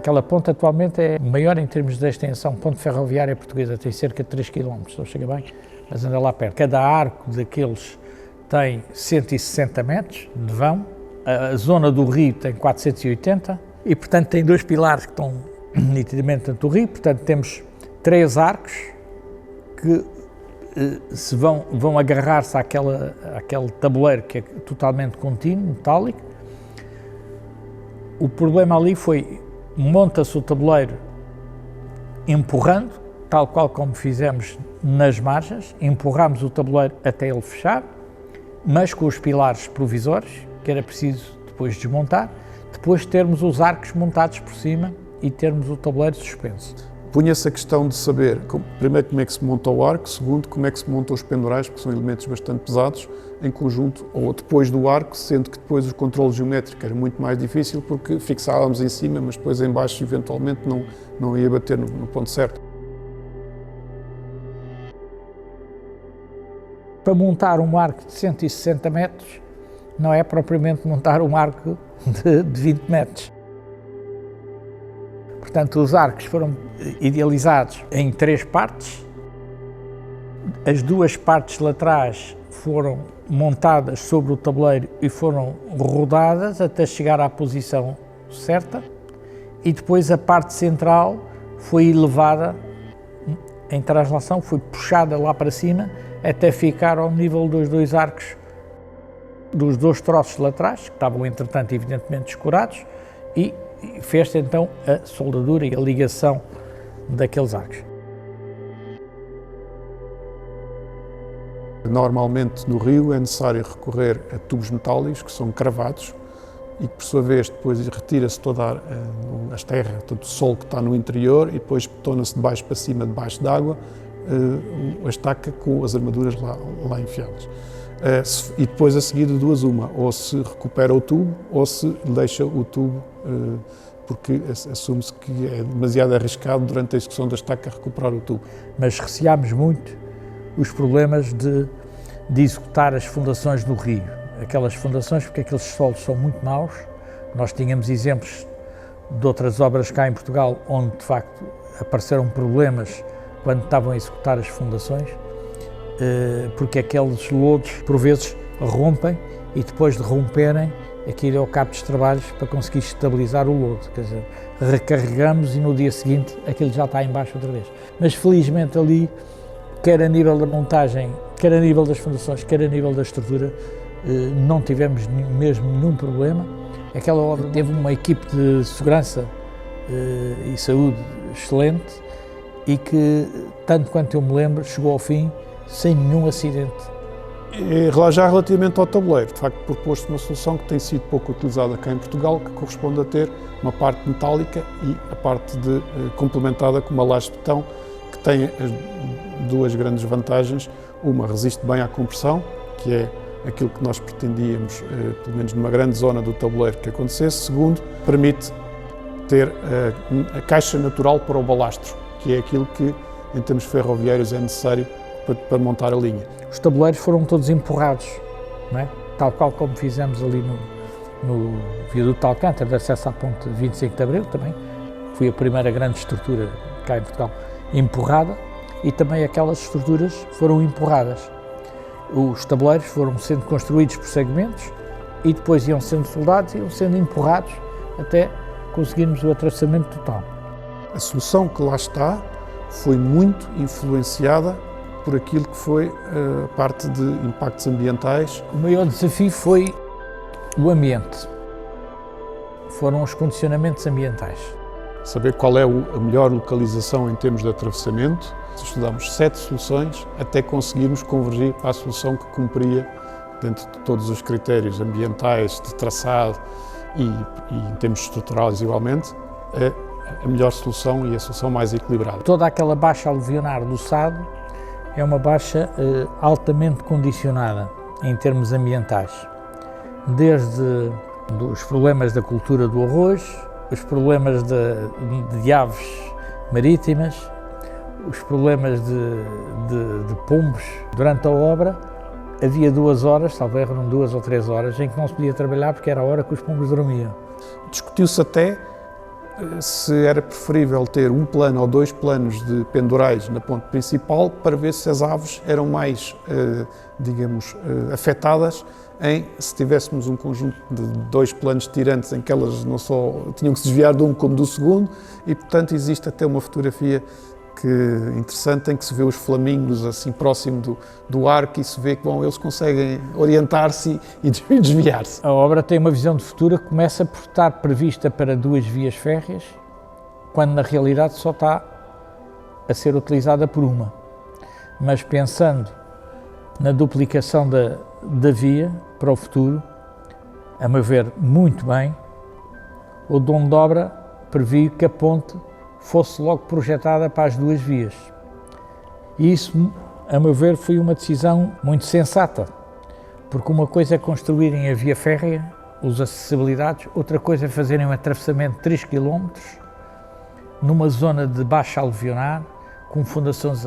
Aquela ponte atualmente é maior em termos de extensão. Ponte ferroviária portuguesa tem cerca de 3 km, não chega bem, mas anda lá perto. Cada arco daqueles tem 160 metros de vão, a zona do rio tem 480 e, portanto, tem 2 pilares que estão nitidamente dentro do rio. Portanto, temos 3 arcos que se vão agarrar-se àquele tabuleiro que é totalmente contínuo, metálico. O problema ali foi, monta-se o tabuleiro empurrando, tal qual como fizemos nas margens, empurramos o tabuleiro até ele fechar, mas com os pilares provisórios, que era preciso depois desmontar, depois termos os arcos montados por cima e termos o tabuleiro suspenso. Punha-se a questão de saber, primeiro, como é que se monta o arco, segundo, como é que se montam os pendurais, porque são elementos bastante pesados, em conjunto ou depois do arco, sendo que depois o controle geométrico era muito mais difícil, porque fixávamos em cima, mas depois em baixo, eventualmente, não ia bater no ponto certo. Para montar um arco de 160 metros, não é propriamente montar um arco de 20 metros. Portanto, os arcos foram idealizados em 3 partes. As 2 partes laterais foram montadas sobre o tabuleiro e foram rodadas até chegar à posição certa, e depois a parte central foi elevada em translação, foi puxada lá para cima até ficar ao nível dos 2 arcos, dos 2 troços laterais, que estavam entretanto evidentemente escurados, e fez-se então a soldadura e a ligação daqueles arcos. Normalmente no rio é necessário recorrer a tubos metálicos que são cravados e que por sua vez depois retira-se toda a terra, todo o solo que está no interior, e depois betona-se de baixo para cima, debaixo d'água, a estaca com as armaduras lá enfiadas. E depois a seguir de 2 uma, ou se recupera o tubo ou se deixa o tubo, porque assume-se que é demasiado arriscado durante a execução da estaca recuperar o tubo. Mas receámos muito os problemas de executar as fundações no rio. Aquelas fundações, porque aqueles solos são muito maus. Nós tínhamos exemplos de outras obras cá em Portugal onde de facto apareceram problemas quando estavam a executar as fundações, porque aqueles lodos por vezes rompem e depois de romperem aquilo é o cabo dos trabalhos para conseguir estabilizar o lodo, quer dizer, recarregamos e no dia seguinte aquilo já está em baixo outra vez. Mas felizmente ali, quer a nível da montagem, quer a nível das fundações, quer a nível da estrutura, não tivemos mesmo nenhum problema. Aquela obra teve uma equipe de segurança e saúde excelente e que, tanto quanto eu me lembro, chegou ao fim sem nenhum acidente. Já relativamente ao tabuleiro, de facto propôs-se uma solução que tem sido pouco utilizada cá em Portugal, que corresponde a ter uma parte metálica e a parte complementada com uma laje de betão, que tem as 2 grandes vantagens. Uma, resiste bem à compressão, que é aquilo que nós pretendíamos, pelo menos numa grande zona do tabuleiro, que acontecesse. Segundo, permite ter a caixa natural para o balastro, que é aquilo que, em termos ferroviários, é necessário para montar a linha. Os tabuleiros foram todos empurrados, não é? Tal qual como fizemos ali no viaduto de Alcântara, de acesso à ponte 25 de Abril, também foi a primeira grande estrutura cá em Portugal, empurrada, e também aquelas estruturas foram empurradas. Os tabuleiros foram sendo construídos por segmentos e depois iam sendo soldados e iam sendo empurrados até conseguirmos o atravessamento total. A solução que lá está foi muito influenciada por aquilo que foi a parte de impactos ambientais. O maior desafio foi o ambiente, foram os condicionamentos ambientais. Saber qual é a melhor localização em termos de atravessamento. Estudámos 7 soluções até conseguirmos convergir para a solução que cumpria, dentro de todos os critérios ambientais, de traçado e em termos estruturais igualmente, a melhor solução e a solução mais equilibrada. Toda aquela baixa aluvionar do Sado é uma baixa altamente condicionada em termos ambientais, desde os problemas da cultura do arroz, os problemas de aves marítimas, os problemas de pombos. Durante a obra havia 2 horas, talvez eram 2 ou 3 horas, em que não se podia trabalhar porque era a hora que os pombos dormiam. Discutiu-se até se era preferível ter um plano ou 2 planos de pendurais na ponte principal para ver se as aves eram mais, digamos, afetadas se tivéssemos um conjunto de 2 planos tirantes em que elas não só tinham que se desviar de um como do segundo, e portanto existe até uma fotografia interessante em que se vê os flamingos assim próximo do arco e se vê que eles conseguem orientar-se e desviar-se. A obra tem uma visão de futuro que começa por estar prevista para 2 vias férreas, quando na realidade só está a ser utilizada por uma. Mas pensando na duplicação da via para o futuro, a meu ver muito bem, o dono de obra previu que a ponte fosse logo projetada para as 2 vias. E isso, a meu ver, foi uma decisão muito sensata, porque uma coisa é construírem a via férrea, os acessibilidades, outra coisa é fazerem um atravessamento de 3 km numa zona de baixa aluvionar, com fundações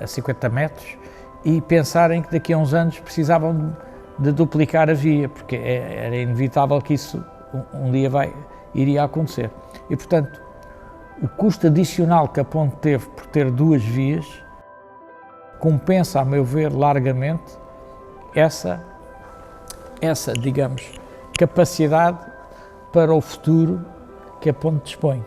a 50 metros, e pensarem que daqui a uns anos precisavam de duplicar a via, porque era inevitável que isso um dia iria acontecer. E, portanto, o custo adicional que a ponte teve por ter 2 vias compensa, a meu ver, largamente essa, digamos, capacidade para o futuro que a ponte dispõe.